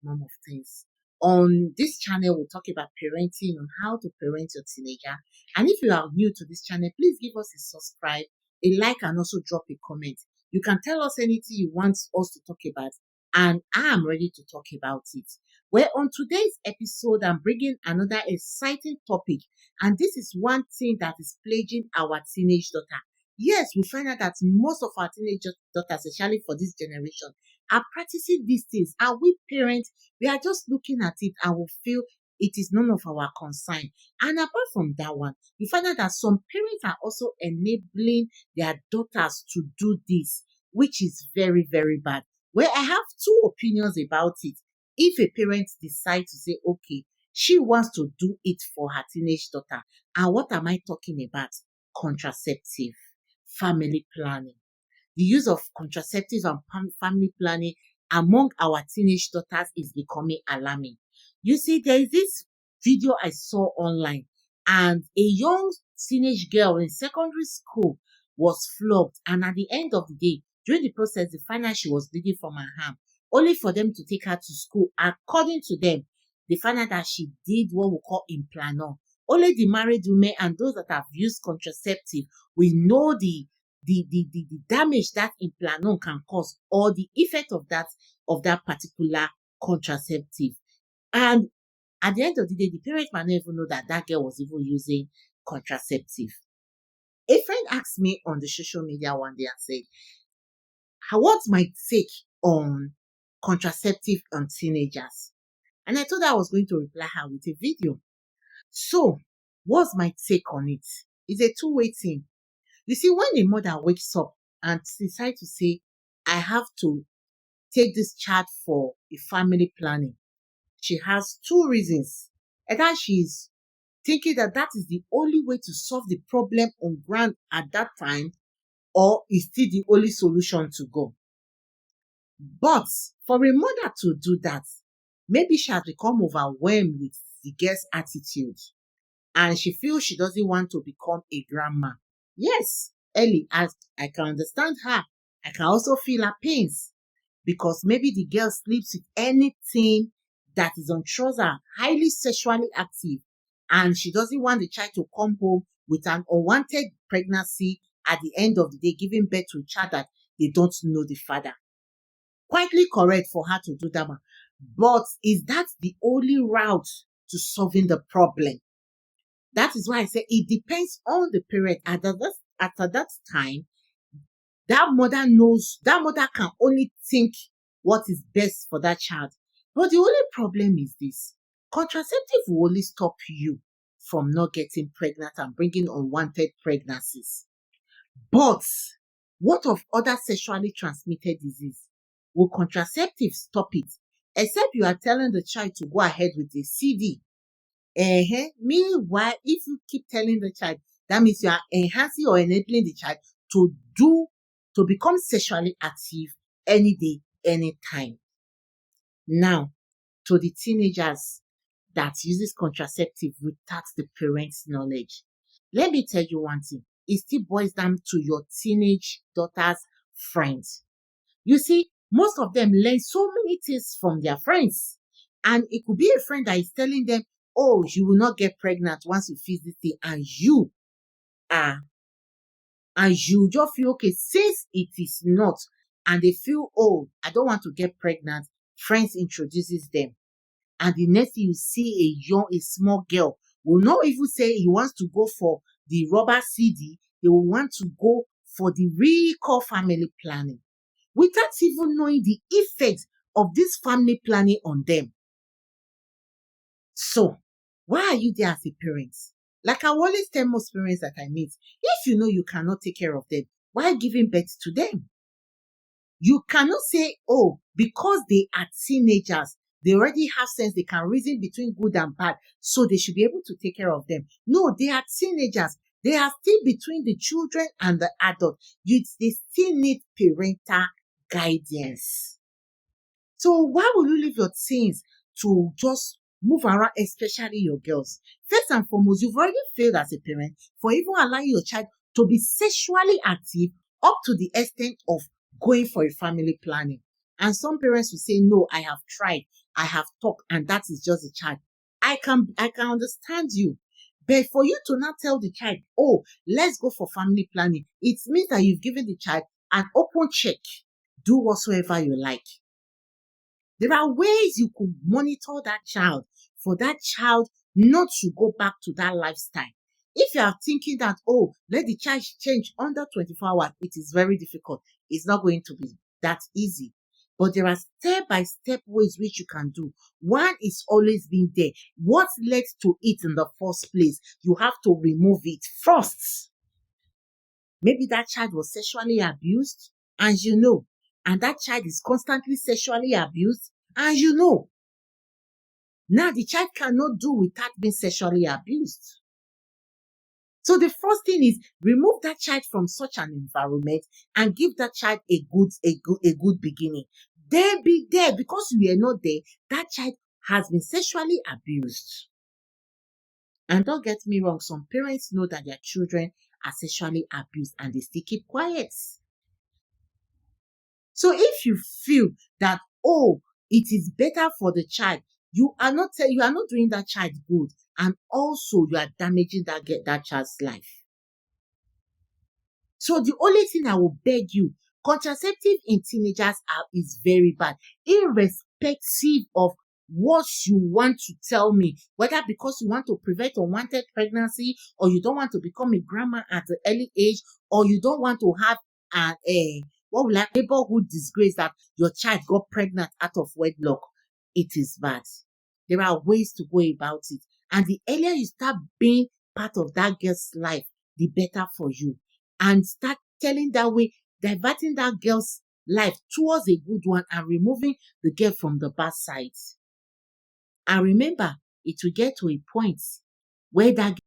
mom of things. On this channel, we'll talk about parenting, on how to parent your teenager. And if you are new to this channel, please give us a subscribe, a like, and also drop a comment. You can tell us anything you want us to talk about, and I am ready to talk about it. Well, on today's episode, I'm bringing another exciting topic, and this is one thing that is plaguing our teenage daughter. Yes, we find out that most of our teenage daughters, especially for this generation, are practicing these things, and we parents, we are just looking at it and we feel it is none of our concern. And apart from that one, you find out that some parents are also enabling their daughters to do this, which is very, very bad. Well, I have two opinions about it. If a parent decides to say, okay, she wants to do it for her teenage daughter, and what am I talking about? Contraceptive, family planning. The use of contraceptives and family planning among our teenage daughters is becoming alarming. You see, there is this video I saw online, and a young teenage girl in secondary school was flogged, and at the end of the day, during the process, they found out she was bleeding from her arm, only for them to take her to school. According to them, they found out that she did what we call implanon. Only the married women and those that have used contraceptive will know the damage that implanon can cause, or the effect of that particular contraceptive. And at the end of the day, the parents might not even know that that girl was even using contraceptive. A friend asked me on the social media one day and said, what's my take on contraceptive on teenagers? And I told her I was going to reply her with a video. So, what's my take on it? It's a two-way thing. You see, when a mother wakes up and decides to say, I have to take this child for a family planning, she has two reasons. Either she's thinking that that is the only way to solve the problem on ground at that time, or is still the only solution to go. But for a mother to do that, maybe she has become overwhelmed with the girl's attitude, and she feels she doesn't want to become a grandma. Yes, Ellie, as I can understand her, I can also feel her pains, because maybe the girl sleeps with anything that is on trouser, highly sexually active, and she doesn't want the child to come home with an unwanted pregnancy at the end of the day, giving birth to a child that they don't know the father. Quietly correct for her to do that. But is that the only route to solving the problem? That is why I say it depends on the parent. At that time, that mother can only think what is best for that child. But the only problem is this: contraceptive will only stop you from not getting pregnant and bringing unwanted pregnancies. But what of other sexually transmitted disease? Will contraceptives stop it? Except you are telling the child to go ahead with a CD. Meanwhile, if you keep telling the child, that means you are enhancing or enabling the child to become sexually active any day, anytime. Now, to the teenagers that uses contraceptive without the parents' knowledge, let me tell you one thing. It still boils down to your teenage daughter's friends. You see, most of them learn so many things from their friends. And it could be a friend that is telling them, oh, you will not get pregnant once you feel this thing, and you just feel, okay, since it is not, and they feel, oh, I don't want to get pregnant, friends introduces them. And the next thing you see, a small girl will not even say he wants to go for the rubber CD, they will want to go for the real core family planning, without even knowing the effect of this family planning on them. So, why are you there as a parent? Like I always tell most parents that I meet, if you know you cannot take care of them, why giving birth to them? You cannot say, oh, because they are teenagers, they already have sense, they can reason between good and bad, so they should be able to take care of them. No, they are teenagers. They are still between the children and the adult. They still need parental guidance. So why will you leave your teens to just move around, especially your girls? First and foremost, you've already failed as a parent for even allowing your child to be sexually active up to the extent of going for a family planning. And some parents will say, no, I have tried. I have talked, and that is just the child. I can understand you. But for you to not tell the child, oh, let's go for family planning, it means that you've given the child an open check. Do whatsoever you like. There are ways you could monitor that child for that child not to go back to that lifestyle. If you are thinking that, oh, let the child change under 24 hours, it is very difficult. It's not going to be that easy. But there are step-by-step ways which you can do. One is always being there. What led to it in the first place? You have to remove it first. Maybe that child was sexually abused, and you know, and that child is constantly sexually abused, and you know. Now the child cannot do without being sexually abused. So the first thing is remove that child from such an environment and give that child a good beginning. Then be there, because you are not there. That child has been sexually abused. And don't get me wrong, some parents know that their children are sexually abused and they still keep quiet. So if you feel that, oh, it is better for the child, you are not doing that child good, and also you are damaging that child's life. So the only thing I will beg you, contraceptive in teenagers is very bad, irrespective of what you want to tell me, whether because you want to prevent unwanted pregnancy, or you don't want to become a grandma at an early age, or you don't want to have neighborhood disgrace that your child got pregnant out of wedlock. It is bad. There are ways to go about it. And the earlier you start being part of that girl's life, the better for you. And start telling that way, diverting that girl's life towards a good one and removing the girl from the bad side. And remember, it will get to a point where that